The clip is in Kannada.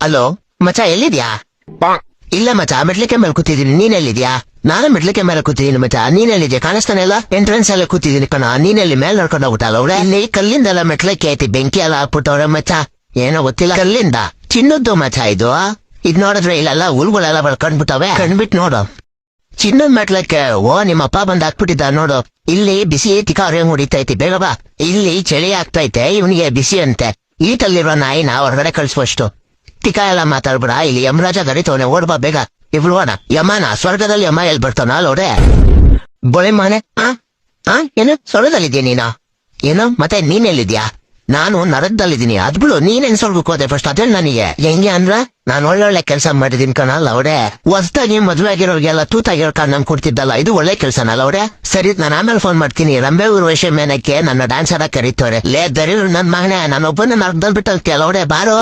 ಹಲೋ ಮಚ ಎಲ್ಲಿದ್ಯಾ? ಇಲ್ಲ ಮಚ, ಮೆಟ್ಲಿಕೆ ಮೇಲೆ ಕೂತಿದ್ದೀನಿ. ನೀನೆಲ್ಲಿದ್ಯಾ? ನಾನು ಮೆಟ್ಲಿಕೆ ಮೇಲೆ ಕೂತಿದ್ದೀನಿ ಮಚ. ನೀನೆಲ್ಲಿದ್ಯಾ? ಕಾಣಿಸ್ತಾನೆ ಇಲ್ಲ? ಎಂಟ್ರೆನ್ಸ್ ಎಲ್ಲ ಕೂತಿದ್ದೀನಿ ಕಣ. ನೀನೆಲ್ಲಿ ಮೇಲೆ ನಡ್ಕೊಂಡು ಹೋಗ್ಬಿಟ್ಟಲ್ಲ ಅವ್ರೆ? ಇಲ್ಲಿ ಕಲ್ಲಿಂದೆಲ್ಲ ಮೆಟ್ಲಿಕೆ ಐತಿ, ಬೆಂಕಿ ಎಲ್ಲ ಹಾಕ್ಬಿಟ್ಟವ್ರೆ ಮಚ. ಏನೋ ಗೊತ್ತಿಲ್ಲ. ಕಲ್ಲಿಂದ ಚಿನ್ನದ್ದು ಮಚ ಇದು. ಇದ್ ನೋಡಿದ್ರೆ ಇಲ್ಲೆಲ್ಲ ಹುಲ್ಗಳೆಲ್ಲ ಕಣ್ಬಿಟ್ಟವೆ. ಕಣ್ಬಿಟ್ ನೋಡು, ಚಿನ್ನದ ಮೆಟ್ಲಕ್ಕೆ. ಓ, ನಿಮ್ಮ ಅಪ್ಪ ಬಂದ್ ಹಾಕ್ಬಿಟ್ಟಿದ್ದ ನೋಡು. ಇಲ್ಲಿ ಬಿಸಿ ತಿಕ್ಕ ಹೊರಗೆ ಹೊಡಿತೈತಿ, ಬೇಗ ಬಾ. ಇಲ್ಲಿ ಚಳಿ ಆಗ್ತೈತೆ, ಇವನಿಗೆ ಬಿಸಿ ಅಂತೆ. ಈಟಲ್ಲಿರೋ ನಾಯಿನ ಹೊರಗಡೆ ಕಳ್ಸುವಷ್ಟು. ತಿಕ್ಕ ಎಲ್ಲ ಮಾತಾಡ್ಬಿಡ. ಇಲ್ಲಿ ಯಮರಾಜ ಗಡಿತವನೆ, ಓಡ್ಬಾ ಬೇಗ. ಇವ್ರು ಹೋಣ. ಯಮನ ಸ್ವರ್ಗದಲ್ಲಿ ಯಮ ಎಲ್ಲಿ ಬರ್ತಾನ ನೋಡೆ. ಬೋಳೆ ಮಾನೆ. ಏನು ಸ್ವರ್ಗದಲ್ಲಿದ್ಯಾ ನೀನು? ಏನು ಮತ್ತೆ ನೀನೆಲ್ಲಿದ್ಯಾ? ನಾನು ನರಕದಲ್ಲಿದ್ದೀನಿ. ಅದ್ಬಿಡು, ನೀನೇನ್ ಸ್ವರ್ಗಕ್ಕೆ ಹೋದೆ ಫಸ್ಟ್ ಅದೇ ನನಗೆ. ಹೆಂಗೆ ಅಂದ್ರ ನಾನು ಒಳ್ಳೊಳ್ಳೆ ಕೆಲಸ ಮಾಡಿದೀನಿ ಕಣಲ್ಲ ಅವ್ರೆ. ಹೊಸ್ದಾಗಿ ಮದ್ವೆ ಆಗಿರೋರ್ಗೆಲ್ಲ ತೂತಾಗಿರೋ ಕಾರಣ ಕೊಡ್ತಿದ್ದಲ್ಲ, ಇದು ಒಳ್ಳೆ ಕೆಲ್ಸನಲ್ಲ ಅವ್ರೆ. ಸರಿ, ನಾನು ಆಮೇಲೆ ಫೋನ್ ಮಾಡ್ತೀನಿ. ರಂಬೆ ಊರ್ವಶಿ ಮೇನಕ್ಕೆ ನನ್ನ ಡ್ಯಾನ್ಸ್ ಆಡಕ್ ಕರೀತವ್ರೆ. ಲೇ ದರಿ ನನ್ ಮಗನೇ, ನಾನೊಬ್ಬನ ನರಕದಲ್ಲಿ ಬಿಟ್ಟಲ್ಕೆ ಅವ್ರೆ. ಬಾರೋ.